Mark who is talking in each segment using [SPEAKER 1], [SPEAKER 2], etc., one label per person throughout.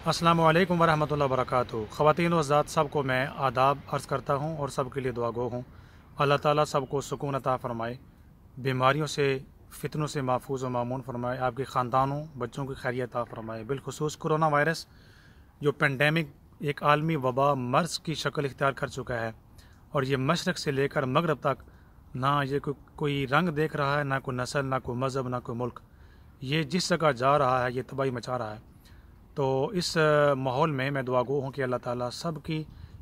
[SPEAKER 1] अस्सलामु अलैकुम वरहमतुल्लाहि वबरकातुहू। ख़वातीन व हज़रात सबको मैं आदाब अर्ज़ करता हूँ और सब के लिए दुआ गो हूँ। अल्लाह ताला सबको सुकून अता फ़रमाए, बीमारियों से फितनों से महफूज व मामून फ़रमाए, आपके ख़ानदानों बच्चों की खैरियत अता फ़रमाए। बिलखुसूस कोरोना वायरस जो पेंडेमिक एक आलमी वबा मर्ज़ की शक्ल इख्तियार कर चुका है और ये मशरक़ से लेकर मगरब तक ना ये कोई रंग देख रहा है, ना कोई नस्ल, ना कोई मज़हब, ना कोई मुल्क। ये जिस जगह जा रहा है ये तबाही मचा रहा है। तो इस माहौल में मैं दुआ गो हूँ कि अल्लाह ताला सब की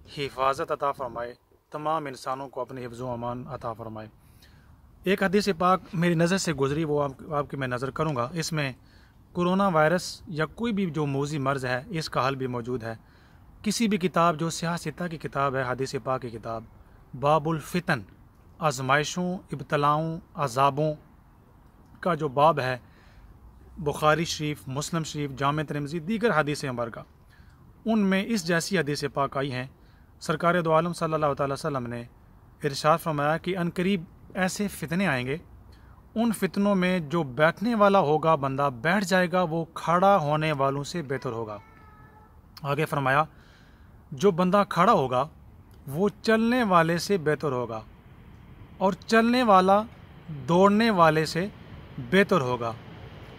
[SPEAKER 1] हिफाजत अता फ़रमाए, तमाम इंसानों को अपने हिफ्ज़ व अमान अता फ़रमाए। एक हदीस पाक मेरी नज़र से गुज़री, वो आपकी मैं नज़र करूँगा। इसमें कोरोना वायरस या कोई भी जो मौजी मर्ज़ है इसका हल भी मौजूद है। किसी भी किताब जो सियासत की किताब है, हदीस पाक की किताब, बाबुल फ़ितन, आजमाइशों, इब्तलाओं, अज़ाबों का जो बाब है, बुखारी शरीफ, मुस्लिम शरीफ, जामे तिरमिज़ी, दीगर हदीस मुबारका, उनमें इस जैसी हदीस पाक आई हैं। सरकार दो आलम सल्लल्लाहु अलैहि वसल्लम ने इरशाद फरमाया कि अनकरीब ऐसे फितने आएंगे, उन फितनों में जो बैठने वाला होगा बंदा बैठ जाएगा, वो खड़ा होने वालों से बेहतर होगा। आगे फरमाया जो बंदा खड़ा होगा वो चलने वाले से बेहतर होगा और चलने वाला दौड़ने वाले से बेहतर होगा।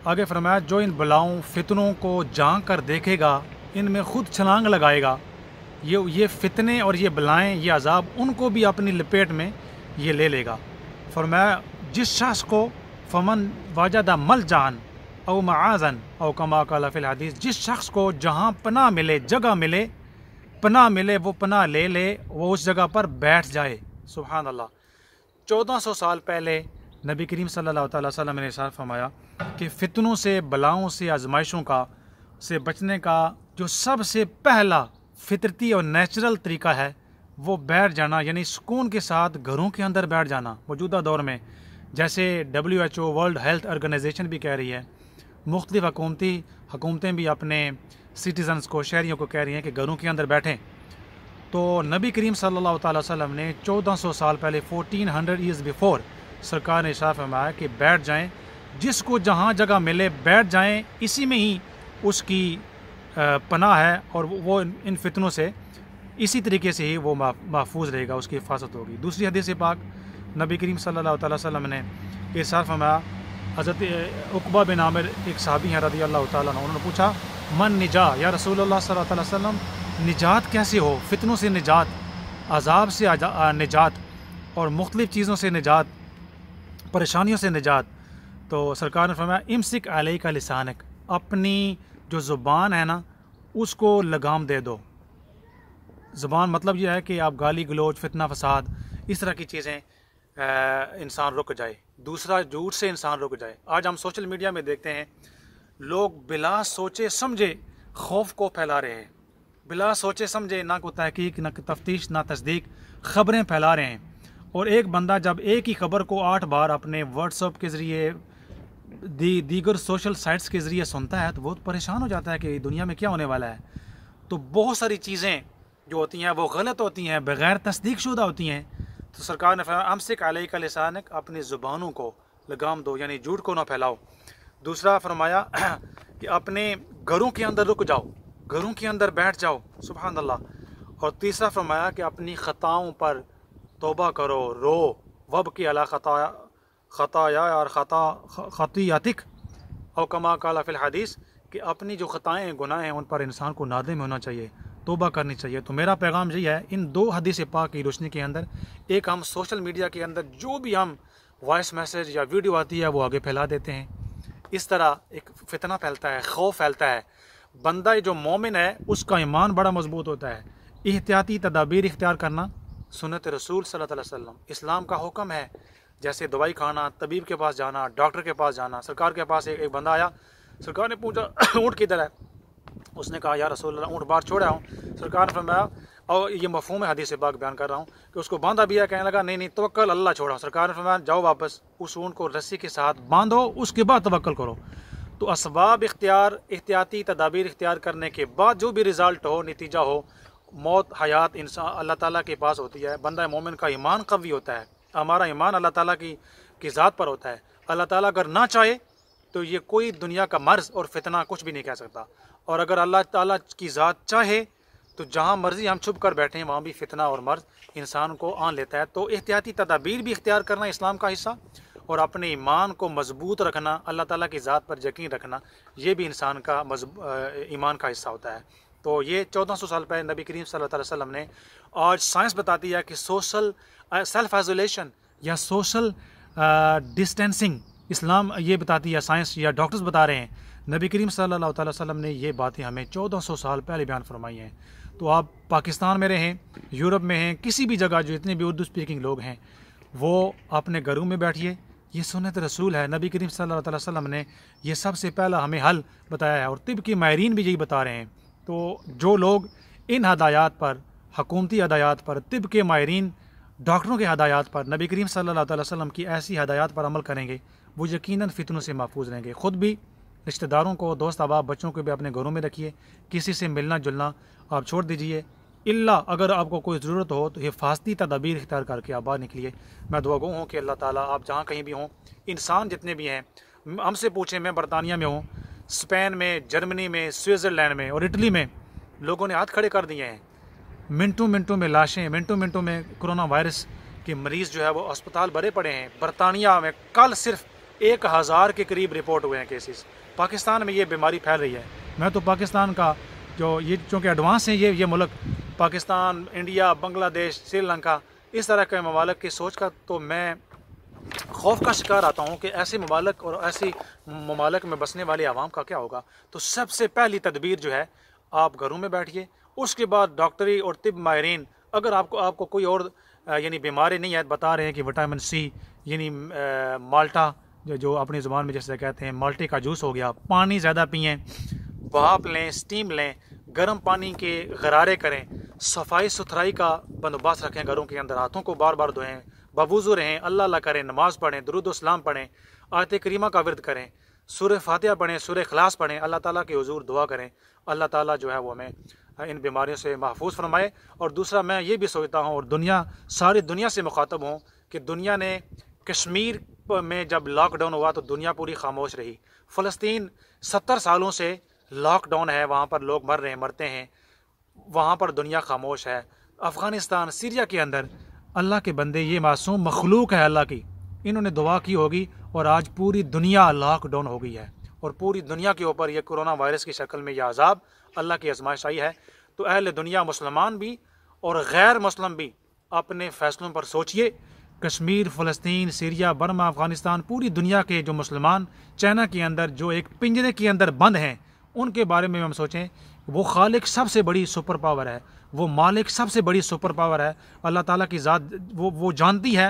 [SPEAKER 1] आगे फरमाया जो इन बलाओं फितनों को झांक कर देखेगा, इनमें खुद छलांग लगाएगा, ये फितने और ये बलाएं, ये अजाब उनको भी अपनी लपेट में ये ले लेगा। फरमाया जिस शख्स को फमन वाजदा मल जान औ मआजन औ कमा काला फिल हदीस, जिस शख्स को जहाँ पनाह मिले, जगह मिले, पनाह मिले, वो पनाह ले ले, वो उस जगह पर बैठ जाए। सुभान अल्लाह। 1400 साल पहले नबी करीम सल्लल्लाहु अलैहि वसल्लम ने इरशाद फरमाया कि फितनों से, बलाओं से, आजमाइशों का से बचने का जो सबसे पहला फितरती और नेचुरल तरीका है वो बैठ जाना, यानी सुकून के साथ घरों के अंदर बैठ जाना। मौजूदा दौर में जैसे WHO वर्ल्ड हेल्थ ऑर्गेनाइजेशन भी कह रही है, मुख्तलिफ हुकूमतें भी अपने सिटीज़न्स को, शहरियों को कह रही हैं कि घरों के अंदर बैठें। तो नबी करीम सल्लल्लाहु अलैहि वसल्लम ने 1400 साल पहले, 1400 ईयर्स बिफोर, सरकार ने इरशाद फरमाया कि बैठ जाएं, जिसको जहाँ जगह मिले बैठ जाएं, इसी में ही उसकी पनाह है और वो इन फितनों से इसी तरीके से ही वो महफूज रहेगा, उसकी हिफाजत होगी। दूसरी हदीस पाक नबी करीम सल्लल्लाहु अलैहि वसल्लम ने इरशाद फरमाया, हज़रत उक़बा बिन आमिर एक सहाबी हैं रज़ी अल्लाह तआला अन्हु, उन्होंने पूछा मन निजा या रसूलुल्लाह सल्लल्लाहु अलैहि वसल्लम, निजात कैसे हो, फितनों से निजात, अजाब से निजात और मुख्तलिफ चीज़ों से निजात, परेशानियों से निजात। तो सरकार ने फरमाया इमसिक अलैका लिसानक, अपनी जो ज़ुबान है ना उसको लगाम दे दो। ज़ुबान मतलब यह है कि आप गाली गलोच, फितना फसाद, इस तरह की चीज़ें इंसान रुक जाए, दूसरा झूठ से इंसान रुक जाए। आज हम सोशल मीडिया में देखते हैं लोग बिला सोचे समझे खौफ को फैला रहे हैं, बिला सोचे समझे, ना कोई तहकीक, ना तफ्तीश, ना तस्दीक, ख़बरें फैला रहे हैं। और एक बंदा जब एक ही खबर को 8 बार अपने व्हाट्सएप के ज़रिए, दीगर सोशल साइट्स के ज़रिए सुनता है तो बहुत परेशान हो जाता है कि दुनिया में क्या होने वाला है। तो बहुत सारी चीज़ें जो होती हैं वो गलत होती हैं, बग़ैर तस्दीक शुदा होती हैं। तो सरकार ने फरमाया अमसिक अलैका लिसानक, अपनी ज़ुबानों को लगाम दो, यानी झूठ को ना फैलाओ। दूसरा फरमाया कि अपने घरों के अंदर रुक जाओ, घरों के अंदर बैठ जाओ। सुभान अल्लाह। और तीसरा फरमाया कि अपनी ख़ताओं पर तौबा करो, रो, वब की अला खताया और खतियातिक और कमा काला फिल हदीस, कि अपनी जो ख़ताएँ, गुनाह हैं, उन पर इंसान को नादिम होना चाहिए, तौबा करनी चाहिए। तो मेरा पैगाम यही है इन 2 हदीस पाक की रोशनी के अंदर, एक हम सोशल मीडिया के अंदर जो भी हम वॉइस मैसेज या वीडियो आती है वो आगे फैला देते हैं। इस तरह एक फितना फैलता है, खौफ फैलता है। बंदा जो मोमिन है उसका ईमान बड़ा मजबूत होता है। एहतियाती तदाबीर इख्तियार करना सुन्नत रसूल सल्लल्लाहु अलैहि वसल्लम, इस्लाम का हुक्म है। जैसे दवाई खाना, तबीब के पास जाना, डॉक्टर के पास जाना। सरकार के पास एक बंदा आया, सरकार ने पूछा ऊँट किधर है, उसने कहा या रसूल अल्लाह ऊँट बाहर छोड़ा हूँ। सरकार ने फरमाया, और ये मफहूम है हदीस पाक बयान कर रहा हूँ, कि उसको बांधा भी है। कहने लगा नहीं तवक्कल अल्लाह छोड़ा। सरकार ने फरमाया जाओ वापस उस ऊँट को रस्सी के साथ बांधो, उसके बाद तवक्कल करो। तो असबाब इख्तियार, एहतियाती तदाबीर इख्तियार करने के बाद जो भी रिज़ल्ट हो, नतीजा हो, मौत हयात इंसान अल्लाह ताला के पास होती है। बंदा मोमिन का ईमान कवी होता है, हमारा ईमान अल्लाह ताला की ज़ात पर होता है। अल्लाह ताला अगर ना चाहे तो ये कोई दुनिया का मर्ज़ और फितना कुछ भी नहीं कह सकता। اور اگر اللہ تعالیٰ کی ذات چاہے تو جہاں مرضی ہم چھپ کر بیٹھیں وہاں بھی فتنہ اور مرض انسان کو آن لیتا ہے۔ تو احتیاطی تدابیر بھی اختیار کرنا اسلام کا حصہ، اور اپنے ایمان کو مضبوط رکھنا، اللہ تعالیٰ کی ذات پر یقین رکھنا، یہ بھی انسان کا ایمان کا حصہ ہوتا ہے۔ تو یہ 1400 سال پہلے نبی کریم صلی اللہ علیہ وسلم نے، آج سائنس بتاتی ہے کہ سوشل سیلف آئسولیشن یا سوشل ڈسٹینسنگ، اسلام یہ بتاتی ہے، سائنس یا ڈاکٹرز بتا رہے ہیں، نبی کریم صلی اللہ علیہ وسلم نے یہ باتیں ہمیں 1400 سال پہلے بیان فرمائی ہیں۔ تو آپ پاکستان میں رہیں، یورپ میں ہیں، کسی بھی جگہ جو اتنے بھی اردو اسپیکنگ لوگ ہیں، وہ اپنے گھروں میں بیٹھیے، یہ سنت رسول ہے۔ نبی کریم صلی اللہ علیہ وسلم نے یہ سب سے پہلا ہمیں حل بتایا ہے، اور طب کے ماہرین بھی یہی بتا رہے ہیں۔ تو جو لوگ ان ہدایات پر، حکومتی ہدایات پر، طب کے ماہرین ڈاکٹروں کے ہدایات پر، نبی کریم صلی اللہ علیہ وسلم کی ایسی ہدایات پر عمل کریں گے، وہ یقیناً فتنوں سے محفوظ رہیں گے۔ خود بھی، رشتہ داروں کو، دوست احباب، بچوں کو بھی اپنے گھروں میں رکھیے، کسی سے ملنا جلنا آپ چھوڑ دیجیے، الا اگر آپ کو کوئی ضرورت ہو تو حفاظتی تدابیر اختیار کر کے آپ باہر نکلیے۔ میں دعا گو ہوں کہ اللہ تعالیٰ آپ جہاں کہیں بھی ہوں، انسان جتنے بھی ہیں، ہم سے پوچھیں، میں برطانیہ میں ہوں، اسپین میں، جرمنی میں، سوئٹزرلینڈ میں اور اٹلی میں لوگوں نے ہاتھ کھڑے کر دیے ہیں، منٹوں میں لاشیں، منٹوں میں کرونا وائرس کے مریض جو ہے وہ اسپتال بھرے پڑے ہیں۔ برطانیہ میں کل صرف 1000 کے قریب رپورٹ ہوئے ہیں کیسز۔ پاکستان میں یہ بیماری پھیل رہی ہے۔ میں تو پاکستان کا جو یہ چونکہ ایڈوانس ہیں یہ ملک، پاکستان، انڈیا، بنگلہ دیش، سری لنکا، اس طرح کے ممالک کی سوچ کا تو میں خوف کا شکار آتا ہوں کہ ایسے ممالک اور ایسی ممالک میں بسنے والے عوام کا کیا ہوگا۔ تو سب سے پہلی تدبیر جو ہے، آپ گھروں میں بیٹھیے، اس کے بعد ڈاکٹری اور طب ماہرین اگر آپ کو کوئی اور یعنی بیماری نہیں ہے، بتا رہے ہیں کہ وٹامن سی یعنی مالٹا جو اپنی زبان میں جیسے کہتے ہیں مالٹے کا جوس ہو گیا، پانی زیادہ پئیں، بھاپ لیں، سٹیم لیں، گرم پانی کے غرارے کریں، صفائی ستھرائی کا بندوبست رکھیں، گھروں کے اندر ہاتھوں کو بار دھوئیں، باوضو رہیں، اللہ کریں، نماز پڑھیں، درود و سلام پڑھیں، آیت کریمہ کا ورد کریں، سورہ فاتحہ پڑھیں، سورہ اخلاص پڑھیں، اللہ تعالیٰ کے حضور دعا کریں، اللہ تعالیٰ جو ہے وہ ہمیں ان بیماریوں سے محفوظ فرمائے۔ اور دوسرا میں یہ بھی سوچتا ہوں، اور ساری دنیا سے مخاطب ہوں کہ دنیا نے کشمیر میں جب لاک ڈاؤن ہوا تو دنیا پوری خاموش رہی۔ فلسطین 70 سالوں سے لاک ڈاؤن ہے، وہاں پر لوگ مرتے ہیں، وہاں پر دنیا خاموش ہے۔ افغانستان، سیریا کے اندر اللہ کے بندے، یہ معصوم مخلوق ہے اللہ کی، انہوں نے دعا کی ہوگی اور آج پوری دنیا لاک ڈاؤن ہو گئی ہے، اور پوری دنیا کے اوپر یہ کرونا وائرس کی شکل میں یہ عذاب اللہ کی آزمائش آئی ہے۔ تو اہل دنیا، مسلمان بھی اور غیر مسلم بھی، اپنے فیصلوں پر سوچئے۔ کشمیر، فلسطین، سیریا، برما، افغانستان، پوری دنیا کے جو مسلمان چائنا کے اندر جو ایک پنجرے کے اندر بند ہیں، ان کے بارے میں ہم سوچیں۔ وہ خالق سب سے بڑی سپر پاور ہے، وہ مالک سب سے بڑی سپر پاور ہے، اللہ تعالیٰ کی ذات وہ جانتی ہے۔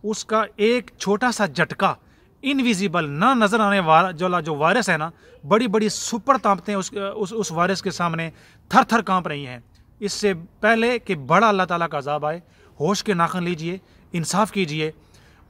[SPEAKER 1] اس کا ایک چھوٹا سا جھٹکا، انویزیبل، نہ نظر آنے والا جو وائرس ہے نا، بڑی سپر طاقتیں اس وائرس کے سامنے تھر کانپ رہی ہیں۔ اس سے پہلے کہ بڑا اللہ تعالیٰ کا عذاب آئے، ہوش کے ناخن لیجئے، انصاف کیجئے۔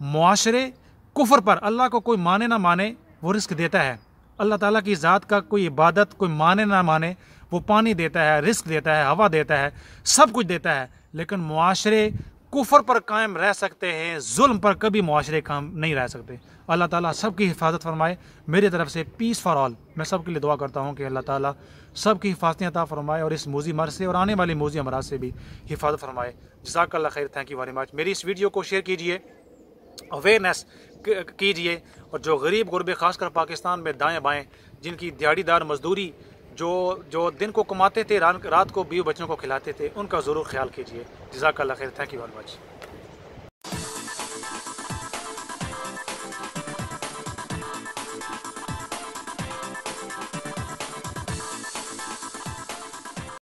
[SPEAKER 1] معاشرے کفر پر، اللہ کو کوئی مانے نہ مانے، وہ رزق دیتا ہے۔ اللہ تعالیٰ کی ذات کا کوئی عبادت کوئی مانے نہ مانے، وہ پانی دیتا ہے، رزق دیتا ہے، ہوا دیتا ہے، سب کچھ دیتا ہے۔ لیکن معاشرے کفر پر قائم رہ سکتے ہیں، ظلم پر کبھی معاشرے قائم نہیں رہ سکتے۔ اللہ تعالیٰ سب کی حفاظت فرمائے۔ میری طرف سے پیس فار آل، میں سب کے لیے دعا کرتا ہوں کہ اللہ تعالیٰ سب کی حفاظتیں عطا فرمائے، اور اس موذی مرض سے اور آنے والے موذی امراض سے بھی حفاظت فرمائے۔ جزاک اللہ خیر، تھینک یو ویری مچ۔ میری اس ویڈیو کو شیئر کیجئے، اویئرنیس کیجئے، اور جو غریب غربے خاص کر پاکستان میں دائیں بائیں جن کی دیہڑی دار مزدوری جو دن کو کماتے تھے، رات کو بیوی بچوں کو کھلاتے تھے، ان کا ضرور خیال کیجئے۔ جزاک اللہ خیر، تھینک یو ویری مچ۔